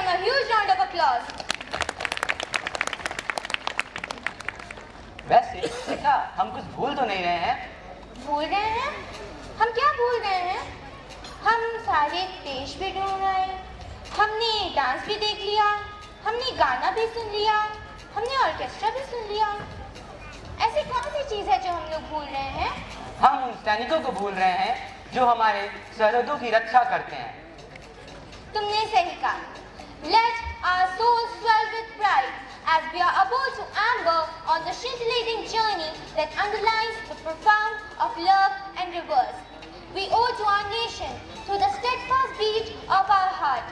them a huge round of applause. वैसे देखा, हम कुछ भूल तो नहीं रहे हैं? भूल रहे हैं? हम क्या भूल रहे हैं? हम सारे देश भी ढूंढ रहे हैं, हमने डांस भी देख लिया, हमने गाना भी सुन लिया, हमने ऑर्केस्ट्रा भी सुन लिया। ऐसी कौन सी चीज है जो हम लोग भूल रहे हैं? हम उन सैनिकों को भूल रहे हैं जो हमारे सरहदों की रक्षा करते हैं। तुमने सही कहा। Let our souls swell with pride as we are about to embark on the scintillating journey that underlines the profound of love and reverse we owe to our nation through the steadfast beat of our heart.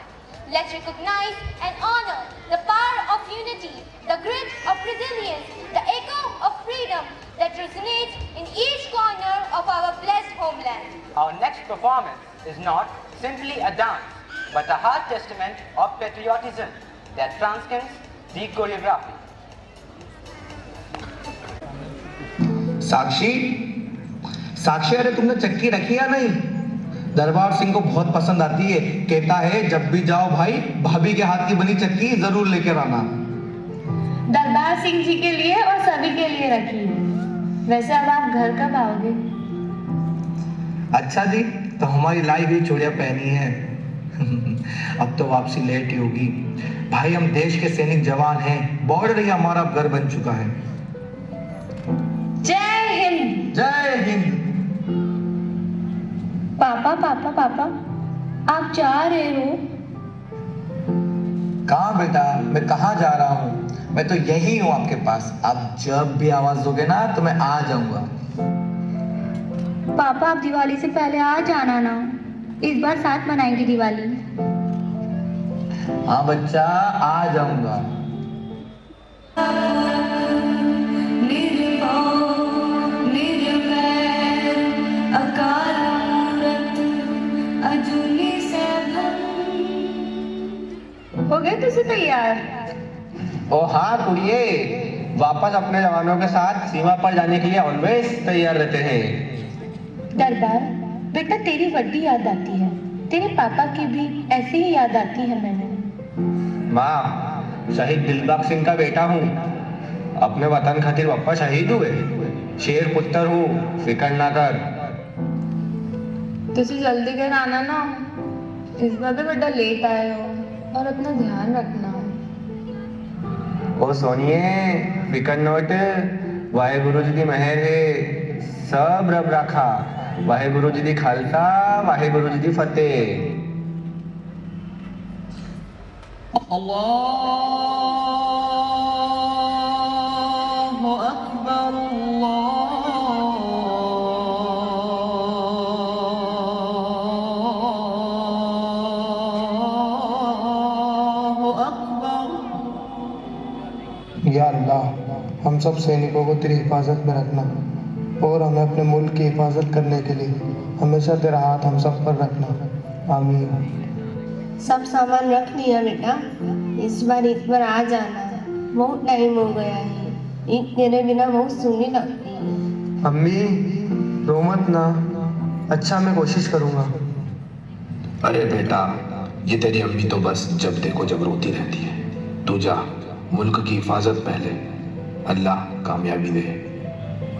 Let's recognize and honor the power of unity, the grit of resilience, the echo of freedom that resonates in each corner of our blessed homeland. Our next performance is not simply a dance, but a heart testament of patriotism that transcends the choreography. साक्षी, साक्षी, अरे तुमने चक्की रखी या नहीं? दरबार सिंह को बहुत पसंद आती है, कहता है जब भी जाओ भाई भाभी के हाथ की बनी चक्की जरूर लेकर आना। दरबार सिंह जी के लिए और सभी के लिए रखी है। वैसे अब आप घर कब आओगे? अच्छा जी, तो हमारी लाई हुई चूड़ियां पहनी है। अब तो वापसी लेट ही होगी। भाई हम देश के सैनिक जवान हैं, बॉर्डर ही हमारा अब घर बन चुका है। जय हिंद। जय हिंद। पापा पापा पापा, आप जा रहे हो? कहाँ बेटा, मैं कहाँ जा रहा हूँ? मैं तो यही हूँ आपके पास। आप जब भी आवाज दोगे ना तो मैं आ जाऊंगा। पापा आप दिवाली से पहले आ जाना ना, इस बार साथ मनाएंगे दिवाली। हाँ बच्चा, आ जाऊंगा। हो गए तुझे तैयार? ओ हाँ कुड़िए, वापस अपने जवानों के साथ सीमा पर जाने के लिए ऑलवेज तैयार रहते हैं। दरबार बेटा, तेरी बड़ी याद आती है, तेरे पापा की भी ऐसी ही याद आती है मैंने। माँ, शहीद दिलबाग सिंह का बेटा हूँ, अपने वतन खातिर पापा शहीद हुए। शेर पुत्र हूँ, फिकर ना कर। तुझे जल्दी घर आना ना, इस बार भी बेटा लेट आए हो, और अपना ध्यान रखना। ओ सोनिए, फिकर नोट, वाहेगुरु जी दी मेहर है, सब रब रखा। वाहेगुरु जी दी खालसा, वाहेगुरु जी दी फतेह। अल्लाहु अकबर, या अल्लाह, हम सब सैनिकों को तेरी हिफाजत में रखना और हमें अपने मुल्क की हिफाजत करने के लिए हमेशा तेरा हाथ हम सब पर रखना। आमीन। सब सामान रख लिया बेटा, इस बार ईद पर आ जाना, बहुत टाइम हो गया है, ईद तेरे बिना बहुत सुनी लगती है। अम्मी रो मत ना, अच्छा मैं कोशिश करूँगा। अरे बेटा, ये तेरी अम्मी तो बस जब देखो जब रोती रहती है। तू जा, मुल्क की हिफाजत पहले। अल्लाह कामयाबी दे।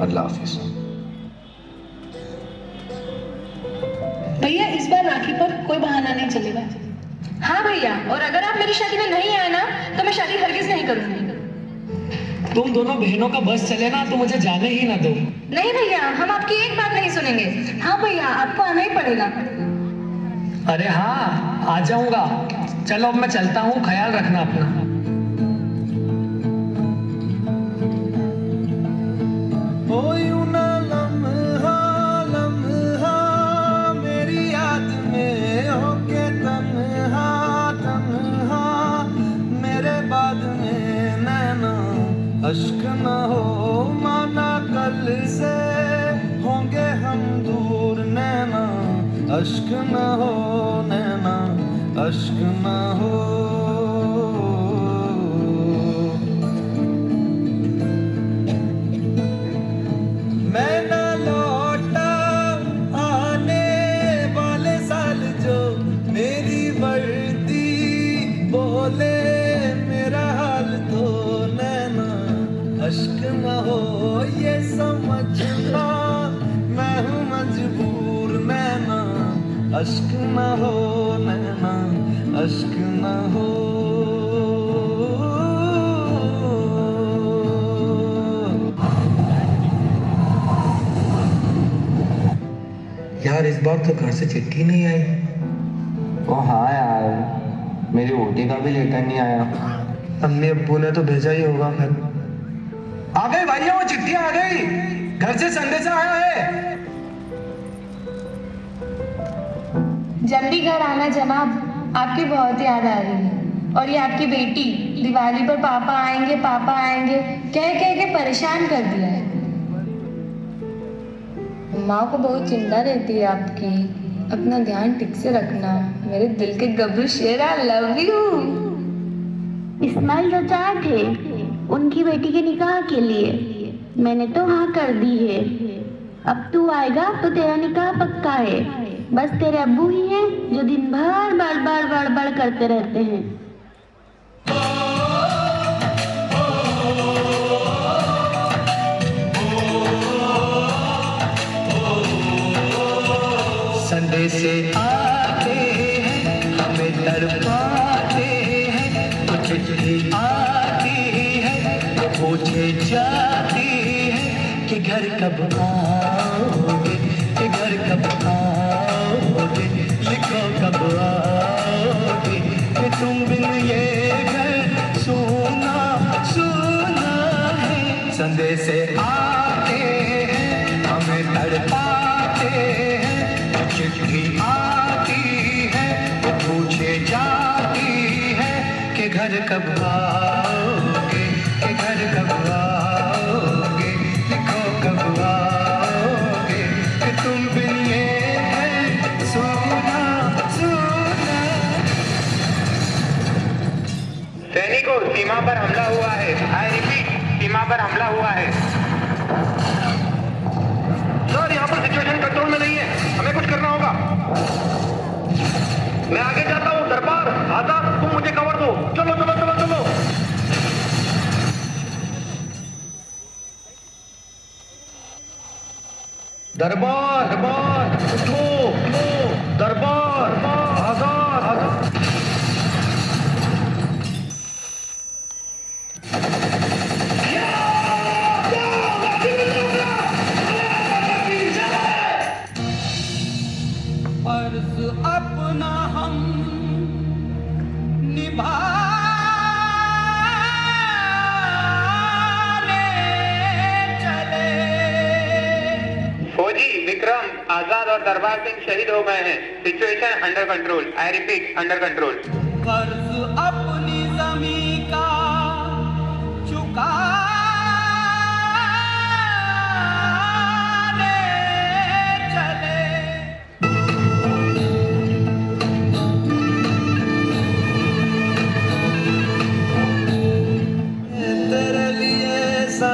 अल्लाह हाफिज। भैया इस बार राखी पर कोई बहाना नहीं चलेगा। हाँ भैया, और अगर आप मेरी शादी में नहीं आए ना तो मैं शादी हरगिज नहीं करूंगी। तुम दोनों बहनों का बस चले ना तो मुझे जाने ही ना दो। नहीं भैया, हम आपकी एक बात नहीं सुनेंगे। हाँ भैया, आपको आना ही पड़ेगा। अरे हाँ, आ जाऊंगा। चलो अब मैं चलता हूँ, ख्याल रखना अपना। मेरी याद में होके तन्हा तन्हा, मेरे बाद में नैना अश्क न हो, माना कल से होंगे हम दूर। नैना अश्क न हो, नैना अश्क न हो। मैं न लौटा आने वाले साल, जो मेरी वर्दी वो बोले मेरा हाल तो नैना अश्क न हो ये समझना मैं हूँ मजबूर नैना अश्क न हो नैना अश्क न हो। यार इस बार तो घर से चिट्ठी नहीं आई। ओ हाँ यार, मेरी वोटी का भी लेटर नहीं आया। अम्मी अब्बू ने तो भेजा ही होगा फिर। आ गई भैया, वो चिट्ठी आ गई, घर से संदेशा आया है। जल्दी घर आना जनाब, आपकी बहुत याद आ रही है। और ये आपकी बेटी दिवाली पर पापा आएंगे कह कह के परेशान कर दिया है। माँ को बहुत चिंता रहती है आपकी, अपना ध्यान ठीक से रखना। मेरे दिल के गब्रू शेरा, लव यू। इस्माइल चाचा थे उनकी बेटी के निकाह के लिए, मैंने तो हाँ कर दी है। अब तू आएगा तो तेरा निकाह पक्का है। बस तेरे अब्बू ही हैं जो दिन भर बड़ करते रहते हैं। संदेशे आते हैं हमें तड़पाते हैं, तो चिट्ठी आती है तो पूछे जाती है कि घर कब आओगे, कि घर कब आओगे, लिखो कब आओगे, कि तुम बिन ये घर सुना सुना है। संदेशे आते हैं हमें तड़पाते हैं, चिट्ठी आती है वो पूछे जाती है कि घर कब आओगे, कि घर कब आओगे, लिखो कब आओगे, कि तुम बिन ये घर सुना सुना। सैनिकों, सीमा पर हमला हुआ है। आई रिपीट, सीमा पर हमला हुआ है। सर यहाँ पर सिचुएशन कंट्रोल में नहीं है, हमें कुछ करना होगा। मैं आगे जाता हूँ। दरबार आजाद, तुम मुझे कवर दो। चलो चलो चलो चलो। दरबार दरबार उठो उठो, दरबार आजाद आजाद। फर्ज अपना हम निभाने चले। फौजी विक्रम, आजाद और दरबार सिंह शहीद हो गए हैं। Situation under control. I repeat, under control. फर्ज अपनी जमी का चुका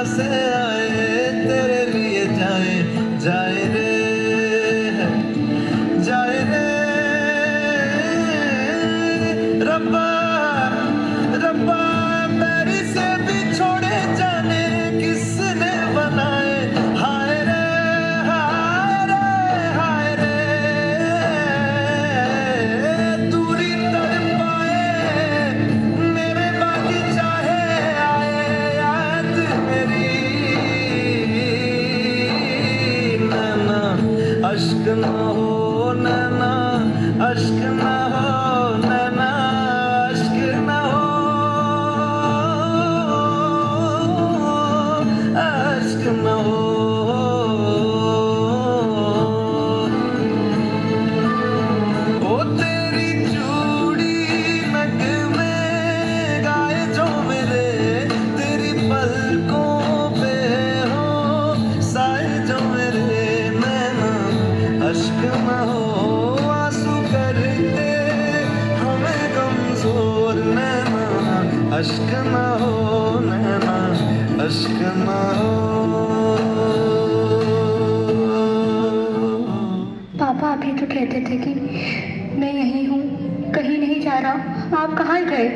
से आए, तेरे लिए जाए जाए रे जाए रे। रब्बा रब्बा मेरी से भी छोड़े जाने किसने बनाए। हाय रे हाय रे हाय रे, दूरी तड़पाए मेरे बाकी चाहे आए याद मेरी। नैना अश्क न हो, नैना अश्क न हो, नैना अश्क न हो, अश्क न हो। ओ तेरी चूड़ी नग में गाए जो मेरे, तेरी पलकों पे हो साए जो मेरे। नैना अश्क न हो, आंसू करते हमें कमजोर। नैना अश्क न हो, नैना अश्क न हो। पापा अभी तो कहते थे कि मैं यहीं हूँ, कहीं नहीं जा रहा। आप कहाँ गए?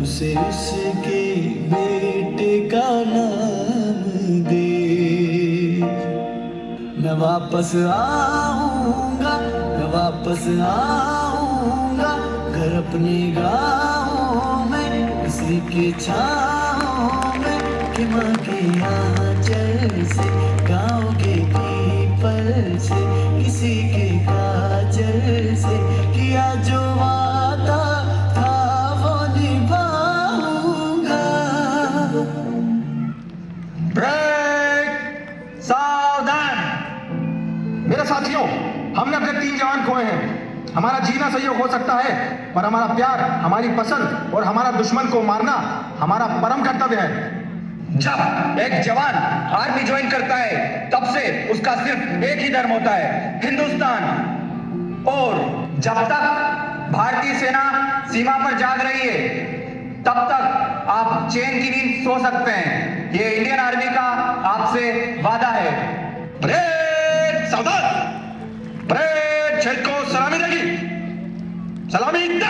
उसे उसके बेटे का नाम दे। मैं वापस आऊंगा, मैं वापस आऊंगा घर अपने गाँव में, उसी के छाँव में कि माँ के आंचल से, गाँव के पीपल से, किसी के काजल से किया जो वादा था वो निभाऊंगा। ब्रेक, सावधान। मेरे साथियों, हमने अपने 3 जवान खोए हैं। हमारा जीना सहयोग हो सकता है, पर हमारा प्यार, हमारी पसंद और हमारा दुश्मन को मारना हमारा परम कर्तव्य है। जब एक जवान आर्मी ज्वाइन करता है, तब से उसका सिर्फ एक ही धर्म होता है, हिंदुस्तान। और जब तक भारतीय सेना सीमा पर जाग रही है, तब तक आप चैन की नींद सो सकते हैं। ये इंडियन आर्मी का आपसे वादा है। परेड, सावधान। परेड, छेद को सलामी देगी। सलामी दे।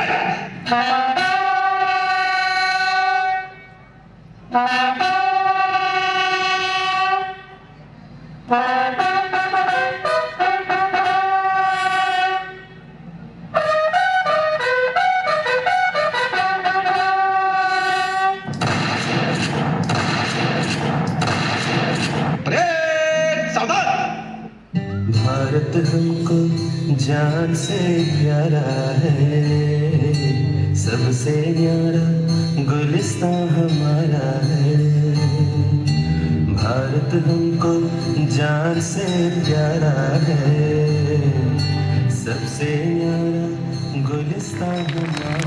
भारत हमको जान से प्यारा है, सबसे न्यारा गुलिस्तान हमारा है। भारत हमको जान से प्यारा है, सबसे न्यारा गुलिस्तान हमारा।